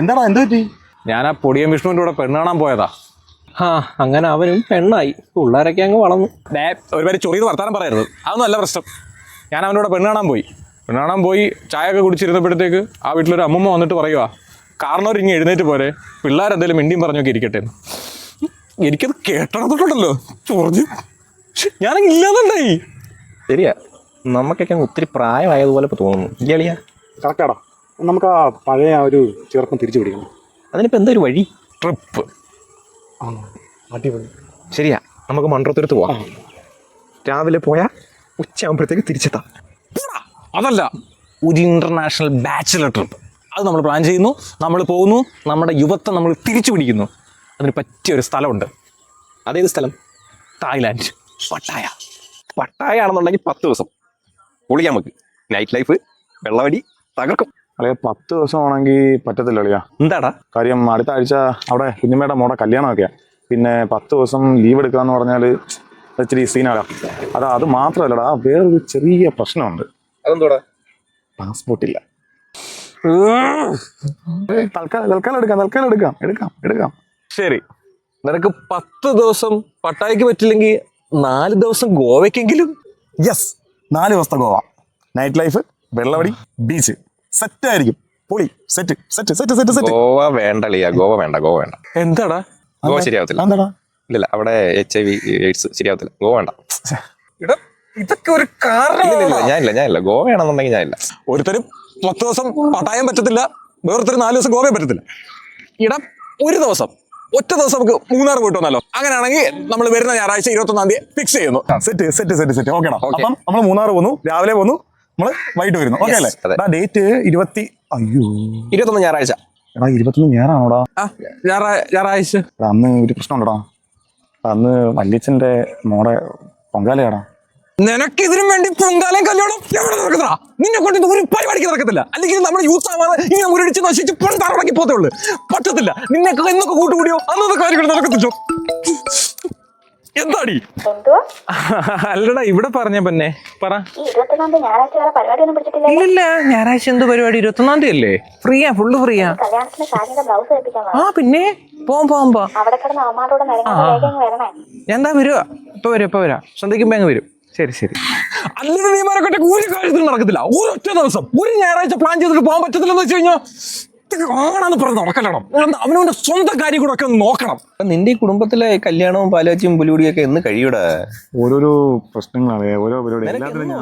എന്താടാ എന്ത് പറ്റി? ഞാൻ ആ പൊടിയൻ വിഷ്ണുവിൻ്റെ കൂടെ പെണ്ണ് കാണാൻ പോയതാ. ആ അങ്ങനെ അവനും പെണ്ണായി, പിള്ളേരൊക്കെ അങ്ങ് വളർന്നു. ഒരുപാട് ചൊറിയത് വർത്താനം പറയരുത്, അതൊന്നും അല്ല പ്രശ്നം. ഞാൻ അവനോട് പെണ്ണ് കാണാൻ പോയി ചായ ഒക്കെ കുടിച്ചിരുന്നപ്പോഴത്തേക്ക് ആ വീട്ടിലൊരു അമ്മൂമ്മ വന്നിട്ട് പറയുക, കാരണവർ ഇങ്ങനെ എഴുന്നേറ്റ് പോരെ, പിള്ളേരെന്തെങ്കിലും മിണ്ടിയും പറഞ്ഞൊക്കെ ഇരിക്കട്ടെ. എനിക്കത് കേട്ടണത്തിട്ടുണ്ടല്ലോ ചൊറിഞ്ഞ് ഞാനങ്ങ് ഇല്ലാന്നുണ്ടായി. ശരിയാ, നമുക്കൊക്കെ അങ്ങ് ഒത്തിരി പ്രായമായതുപോലെ തോന്നുന്നു. ഇയാളിയാ കറക്റ്റാടാ, നമുക്ക് ആ പഴയ ആ ഒരു ചെറുപ്പം തിരിച്ചു പിടിക്കണം. അതിനിപ്പോൾ എന്താ ഒരു വഴി? ട്രിപ്പ്. അടിപൊളി. ശരിയാ, നമുക്ക് മൺട്രോത്തുരത്ത് പോവാം. രാവിലെ പോയാൽ ഉച്ചയാകുമ്പോഴത്തേക്ക് തിരിച്ചെത്താം. അതല്ല, ഒരു ഇൻ്റർനാഷണൽ ബാച്ചിലർ ട്രിപ്പ്. അത് നമ്മൾ പ്ലാൻ ചെയ്യുന്നു, നമ്മൾ പോകുന്നു, നമ്മുടെ യുവത്വം നമ്മൾ തിരിച്ചു പിടിക്കുന്നു. അതിന് പറ്റിയൊരു സ്ഥലമുണ്ട്. അതേത് സ്ഥലം? Thailand, Pattaya. പട്ടായ ആണെന്നുണ്ടെങ്കിൽ 10 ദിവസം പൊളിയാൻ നമുക്ക്. നൈറ്റ് ലൈഫ്, വെള്ളവടി തകർക്കും. അളിയ 10 ദിവസം ആണെങ്കിൽ പറ്റത്തില്ല അളിയാ. എന്താടാ കാര്യം അടുത്ത ആഴ്ച അവിടെ കുഞ്ഞമ്മയുടെ മോടെ കല്യാണമൊക്കെയാണ്. പിന്നെ 10 ദിവസം ലീവ് എടുക്കാന്ന് പറഞ്ഞാൽ ഇച്ചിരി സീനാടാ. അത് മാത്രമല്ലടാ, വേറൊരു ചെറിയ പ്രശ്നമുണ്ട്. അതെന്തോടാ? പാസ്പോർട്ട് ഇല്ല. തൽക്കാലം എടുക്കാം. ശരി, നിനക്ക് 10 ദിവസം പട്ടായക്ക് പറ്റില്ലെങ്കിൽ 4 ദിവസം ഗോവയ്ക്കെങ്കിലും. യെസ്, 4 ദിവസത്തെ ഗോവ. നൈറ്റ് ലൈഫ്, വെള്ളവടി, ബീച്ച്, സെറ്റ് ആയിരിക്കും. പൊളി, സെറ്റ്. ഗോവ വേണ്ടളിയാ, ഗോവ വേണ്ട. എന്താടാ? ഗോവ ശരിയാവത്തില്ല. എന്താടാ? ഇല്ല, അവിടെ HIV AIDS ശരിയാവത്തില്ല. ഗോവ വേണ്ട. ഇതൊക്കെ ഒരു കാരണം. ഞാനില്ല. ഗോവയാണെന്നുണ്ടെങ്കിൽ ഞാനില്ല. ഒരുത്തരും 10 ദിവസം പട്ടായം പറ്റത്തില്ല, വേറൊരുത്തരും 4 ദിവസം ഗോവയും പറ്റത്തില്ല. ഒറ്റ ദിവസം നമുക്ക് മൂന്നാർ പോയിട്ട് വന്നാലോ? അങ്ങനെയാണെങ്കിൽ നമ്മൾ വരുന്ന ഞായറാഴ്ച 21-ാം തീയതി ഫിക്സ് ചെയ്യുന്നു. സെറ്റ്. ഓക്കേടാ. അപ്പം നമ്മൾ മൂന്നാർ പോന്നു, രാവിലെ പോന്നു, നമ്മള് വൈകിട്ട് വരുന്നു. ഓക്കെ അല്ലേ? ഡേറ്റ് 21 ഞായറാഴ്ച. എടാ 21 ഞായറാണോടാ? ഞായറാഴ്ച. അന്ന് ഒരു പ്രശ്നമുണ്ടടാ. അന്ന് വല്യച്ഛന്റെ മോടെ പൊങ്കാലയാടാ. നിനക്ക് ഇതിനും വേണ്ടി പൊങ്കാലയും കല്യാണം എവിടെ നടക്കുന്നതാ? നിന്നെ കൊണ്ട് ഒരു പരിപാടിക്ക് നടക്കത്തില്ല. അല്ലെങ്കിൽ നമ്മുടെ യൂത്ത് ആവാതെ ഇങ്ങനെ മുരടിച്ച് നശിച്ച് പൊണ്ടാറടക്കി പോത്തുള്ളൂ. പറ്റത്തില്ല. നിന്നൊക്കെ എന്നൊക്കെ കൂട്ടുകൂടിയോ അന്നത്തെ കാര്യങ്ങൾ നടക്കത്തില്ലോ. എന്താടി? അല്ലടാ, ഇവിടെ പറഞ്ഞ പിന്നെ പറ. ഇല്ല, ഞായറാഴ്ച എന്ത് പരിപാടി? 21-ാം തീയതി അല്ലേ? ഫ്രീയാ, ഫുള്ള് ഫ്രീയാ. ആ പിന്നെ പോവാം. എന്താ വരുവാ? ഇപ്പൊ വരാം. സന്ധ്യക്കുമ്പോ അങ്ങ് വരും. ശരി. അല്ലെങ്കിൽ നീമാരൊക്കെ ഒരു കാര്യത്തിൽ നടക്കത്തില്ല. ഒരൊറ്റ ദിവസം ഒരു ഞായറാഴ്ച പ്ലാൻ ചെയ്തിട്ട് പോകാൻ പറ്റത്തില്ലെന്ന് വെച്ച് കഴിഞ്ഞാൽ ആണെന്ന് പറഞ്ഞ് നടക്കലണം. അവനവന്റെ സ്വന്തം കാര്യം കൂടെ ഒക്കെ നോക്കണം. നിന്റെ ഈ കുടുംബത്തിലെ കല്യാണവും പാലാച്ചിയും പുലിപൊടിയൊക്കെ എന്ന് കഴിയൂടാ? ഓരോരോ പ്രശ്നങ്ങളാണ്, ഓരോ പരിപാടി. എല്ലാത്തിനും ഞാൻ